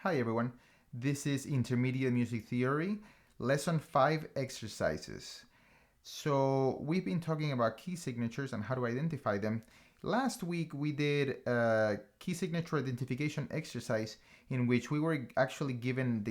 Hi everyone, this is Intermediate Music Theory, Lesson 5 exercises. So we've been talking about key signatures and how to identify them. Last week we did a key signature identification exercise in which we were actually given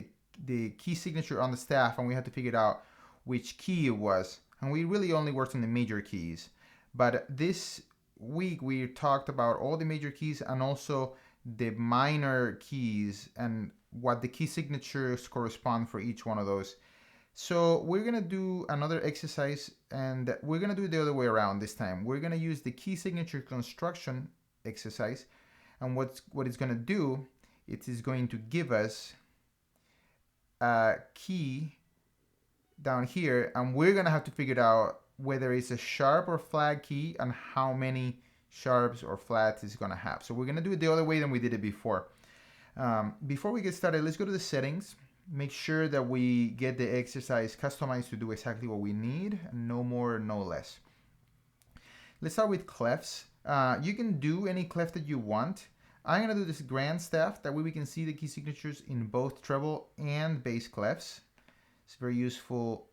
the key signature on the staff and we had to figure out which key it was. And we really only worked on the major keys. But this week we talked about all the major keys and also the minor keys and what the key signatures correspond for each one of those. So we're gonna do another exercise and we're gonna do it the other way around this time. We're gonna use the key signature construction exercise, and what it's gonna do, it is going to give us a key down here, and we're gonna have to figure out whether it's a sharp or flat key and how many sharps or flats it's gonna have. So we're gonna do it the other way than we did it before. Before we get started, let's go to the settings. Make sure that we get the exercise customized to do exactly what we need, no more, no less. Let's start with clefs. You can do any clef that you want. I'm gonna do this grand staff, that way we can see the key signatures in both treble and bass clefs. It's very useful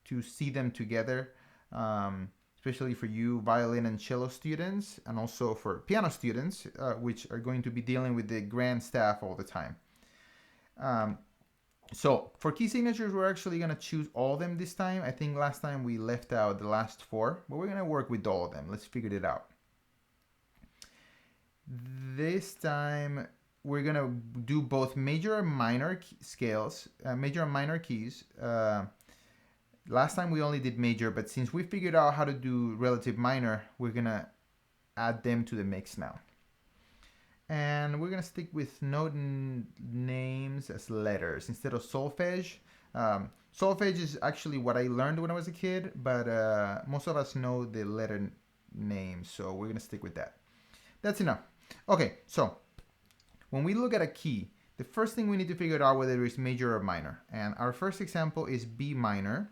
to see them together, especially for you violin and cello students, and also for piano students, which are going to be dealing with the grand staff all the time. So for key signatures, we're actually going to choose all of them this time. I think last time we left out the last four, but we're going to work with all of them. Let's figure it out. This time we're going to do both major and minor scales, major and minor keys. Last time we only did major, but since we figured out how to do relative minor, we're going to add them to the mix now. And we're gonna stick with note names as letters instead of solfege. Solfege is actually what I learned when I was a kid, but most of us know the letter names, so we're gonna stick with that. That's enough. Okay, so when we look at a key, the first thing we need to figure out whether it's major or minor. And our first example is B minor.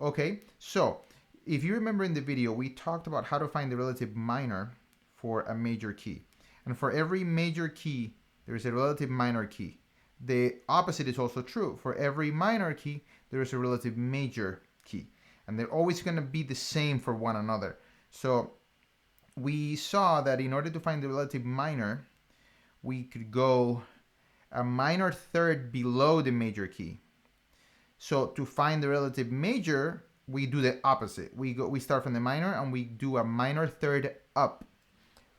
Okay, so if you remember in the video, we talked about how to find the relative minor for a major key. And for every major key, there is a relative minor key. The opposite is also true. For every minor key, there is a relative major key. And they're always going to be the same for one another. So we saw that in order to find the relative minor, we could go a minor third below the major key. So to find the relative major, we do the opposite. We start from the minor and we do a minor third up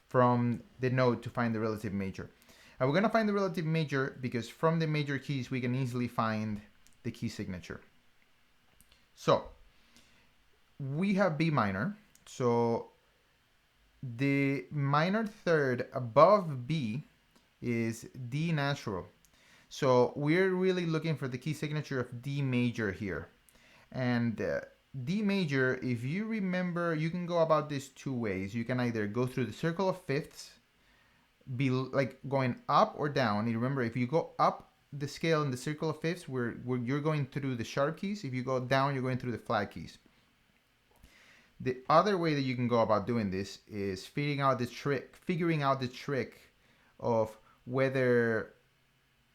from the note to find the relative major. And we're going to find the relative major because from the major keys we can easily find the key signature. So we have B minor. So the minor third above B is D natural. So we're really looking for the key signature of D major here. And D major, if you remember, you can go about this two ways. You can either go through the circle of fifths, be like going up or down. You remember, if you go up the scale in the circle of fifths, where you're going through the sharp keys. If you go down, you're going through the flat keys. The other way that you can go about doing this is figuring out the trick of whether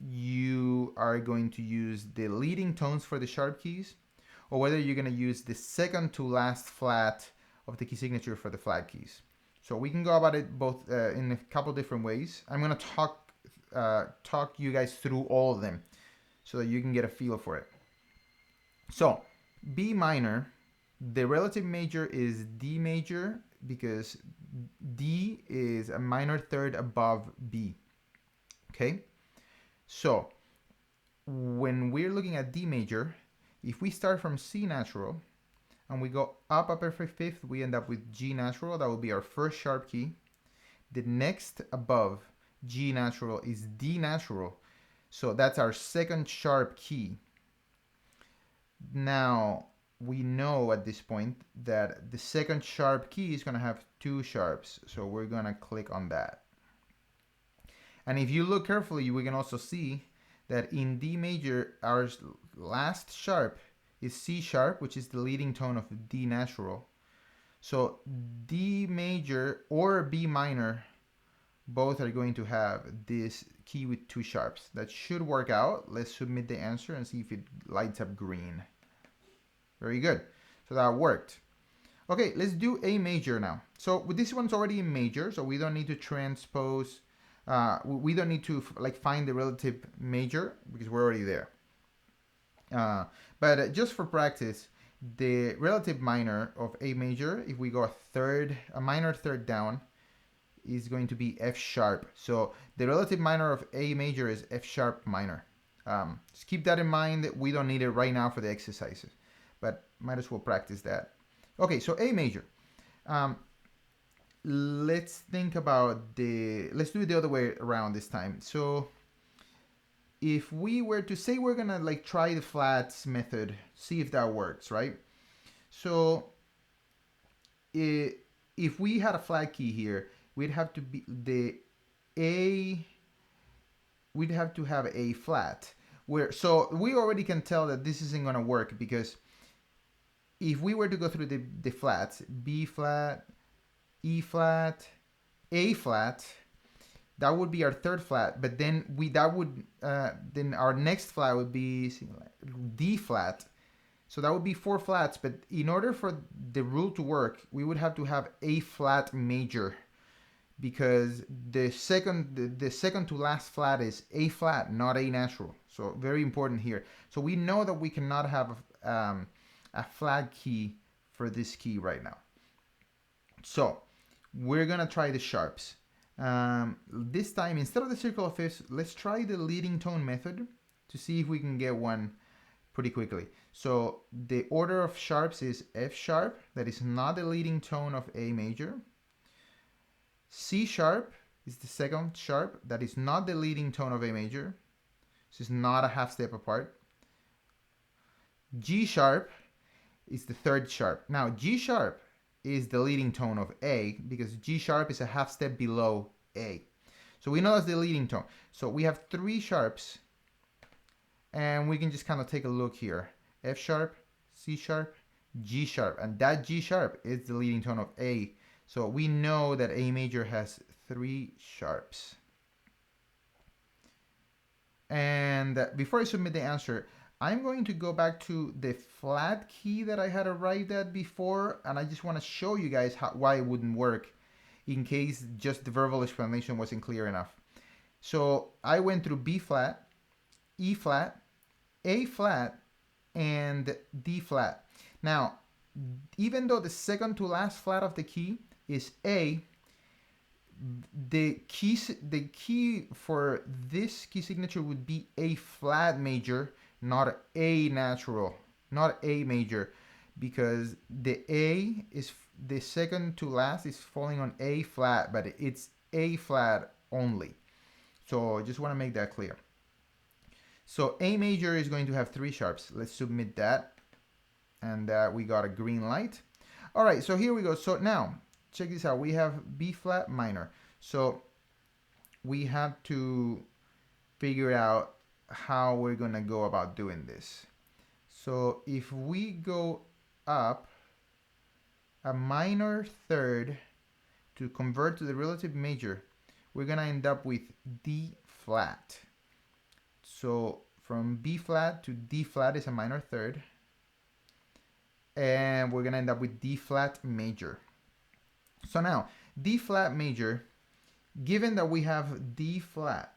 you are going to use the leading tones for the sharp keys, or whether you're going to use the second to last flat of the key signature for the flat keys. So we can go about it both in a couple different ways. I'm going to talk you guys through all of them so that you can get a feel for it. So B minor, the relative major is D major because D is a minor third above B. Okay? So when we're looking at D major, if we start from C natural and we go up a perfect fifth, we end up with G natural. That will be our first sharp key. The next above G natural is D natural. So that's our second sharp key. Now, we know at this point that the second sharp key is going to have two sharps. So we're going to click on that. And if you look carefully, we can also see that in D major, our last sharp is C sharp, which is the leading tone of D natural. So D major or B minor both are going to have this key with 2 sharps. That should work out. Let's submit the answer and see if it lights up green. Very good. So that worked. Okay, let's do A major now. So with this one's already in major, so we don't need to transpose, we don't need to like find the relative major because we're already there. But just for practice, the relative minor of A major, if we go a minor third down, is going to be F sharp. So the relative minor of A major is F sharp minor. Just keep that in mind. We don't need it right now for the exercises, but might as well practice that. Okay, so A major. Let's think about let's do it the other way around this time. So if we were to say we're gonna like try the flats method, see if that works, right? So if we had a flat key here, we'd have to be we'd have to have A flat. So we already can tell that this isn't gonna work because if we were to go through the flats, B flat, E flat, A flat, that would be our third flat. But then then our next flat would be D flat. So that would be 4 flats. But in order for the rule to work, we would have to have A flat major, because the second to last flat is A flat, not A natural. So very important here. So we know that we cannot have a flat key for this key right now. So we're gonna try the sharps. This time, instead of the circle of fifths, let's try the leading tone method to see if we can get one pretty quickly. So the order of sharps is F sharp, that is not the leading tone of A major. C sharp is the second sharp, that is not the leading tone of A major. This is not a half step apart. G sharp is the third sharp. Now G sharp is the leading tone of A because G sharp is a half step below A. So we know that's the leading tone. So we have 3 sharps and we can just kind of take a look here. F sharp, C sharp, G sharp, and that G sharp is the leading tone of A. So we know that A major has 3 sharps. And before I submit the answer, I'm going to go back to the flat key that I had arrived at before, and I just want to show you guys why it wouldn't work in case just the verbal explanation wasn't clear enough. So I went through B flat, E flat, A flat, and D flat. Now, even though the second to last flat of the key is A, the key for this key signature would be A flat major, not A natural, not A major, because the A is the second to last is falling on A flat, but it's A flat only. So I just want to make that clear. So A major is going to have 3 sharps. Let's submit that. And we got a green light. All right, so here we go. So now, check this out. We have B flat minor. So we have to figure out how we're going to go about doing this. So if we go up a minor third to convert to the relative major, we're going to end up with D flat. So from B flat to D flat is a minor third. And we're going to end up with D flat major. So now, D flat major, given that we have D flat,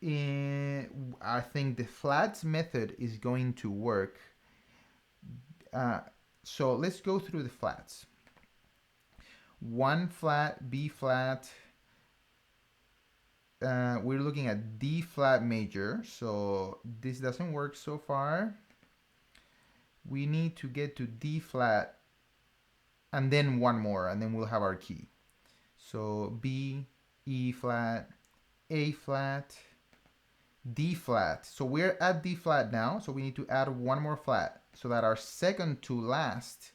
I think the flats method is going to work. So let's go through the flats. 1 flat, B flat. We're looking at D flat major. So this doesn't work so far. We need to get to D flat and then one more, and then we'll have our key. So B, E flat, A flat, D flat. So we're at D flat now, so we need to add one more flat so that our second to last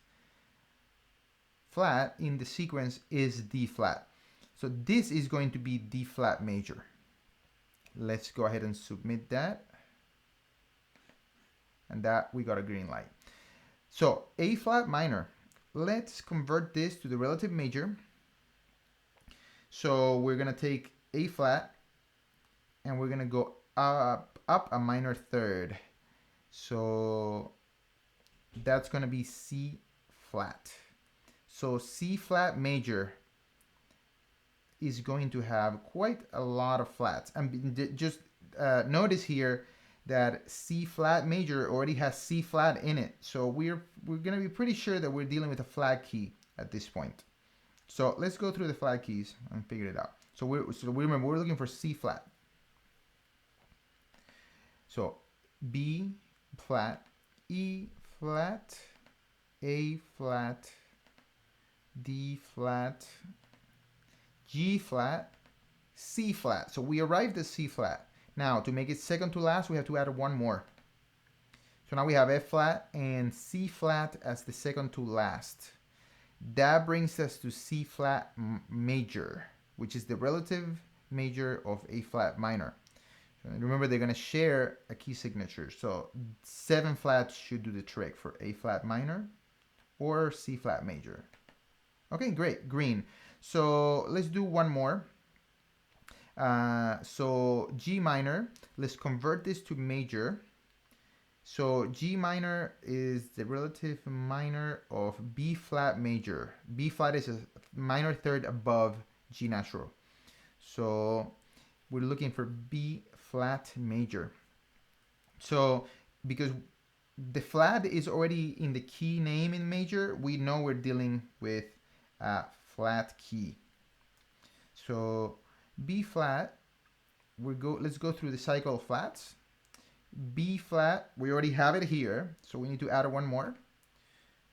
flat in the sequence is D flat. So this is going to be D flat major. Let's go ahead and submit that. And that we got a green light. So A flat minor, let's convert this to the relative major. So we're gonna take A flat and we're gonna go up a minor third. So that's gonna be C flat. So C flat major is going to have quite a lot of flats. And just notice here that C flat major already has C flat in it. So we're going to be pretty sure that we're dealing with a flat key at this point. So let's go through the flat keys and figure it out. So we remember we're looking for C flat. So B flat, E flat, A flat, D flat, G flat, C flat. So we arrived at C flat. Now to make it second to last, we have to add one more. So now we have F flat and C flat as the second to last. That brings us to C flat major, which is the relative major of A flat minor. And remember, they're going to share a key signature. So 7 flats should do the trick for A flat minor or C flat major. Okay, great, green. So let's do one more. So G minor, let's convert this to major. So G minor is the relative minor of B flat major. B flat is a minor third above G natural. So we're looking for B flat major. So because the flat is already in the key name in major, we know we're dealing with a flat key. So B flat, let's go through the cycle of flats. B flat, we already have it here, so we need to add one more.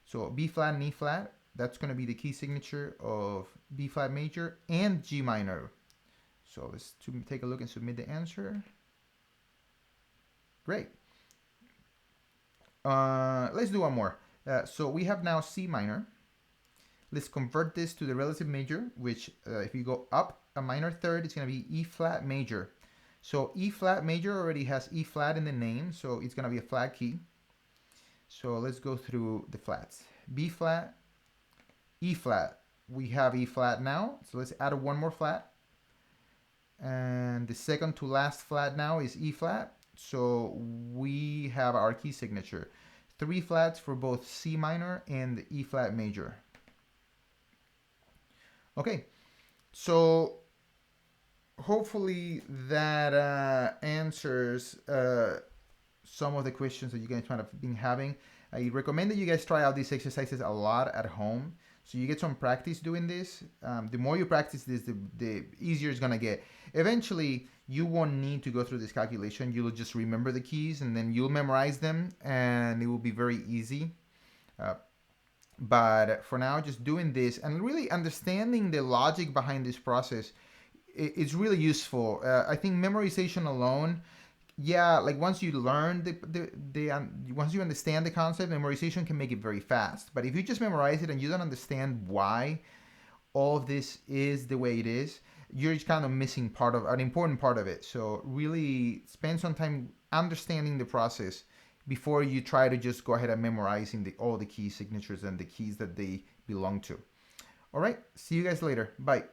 So B flat and E flat, that's going to be the key signature of B flat major and G minor. So let's take a look and submit the answer. Great. Let's do one more. So we have now C minor. Let's convert this to the relative major, which if you go up a minor third, it's going to be E flat major. So E flat major already has E flat in the name, so it's going to be a flat key. So let's go through the flats. B flat, E flat. We have E flat now, so let's add one more flat. And the second to last flat now is E flat. So we have our key signature. 3 flats for both C minor and E flat major. Okay, so hopefully that answers some of the questions that you guys might have been having. I recommend that you guys try out these exercises a lot at home, so you get some practice doing this. The more you practice this, the easier it's gonna get. Eventually, you won't need to go through this calculation. You'll just remember the keys, and then you'll memorize them, and it will be very easy. But for now, just doing this and really understanding the logic behind this process, it's really useful. I think memorization alone, yeah, like once you learn once you understand the concept, memorization can make it very fast. But if you just memorize it and you don't understand why all of this is the way it is, you're just kind of missing an important part of it. So really spend some time understanding the process before you try to just go ahead and memorizing all the key signatures and the keys that they belong to. All right, see you guys later. Bye.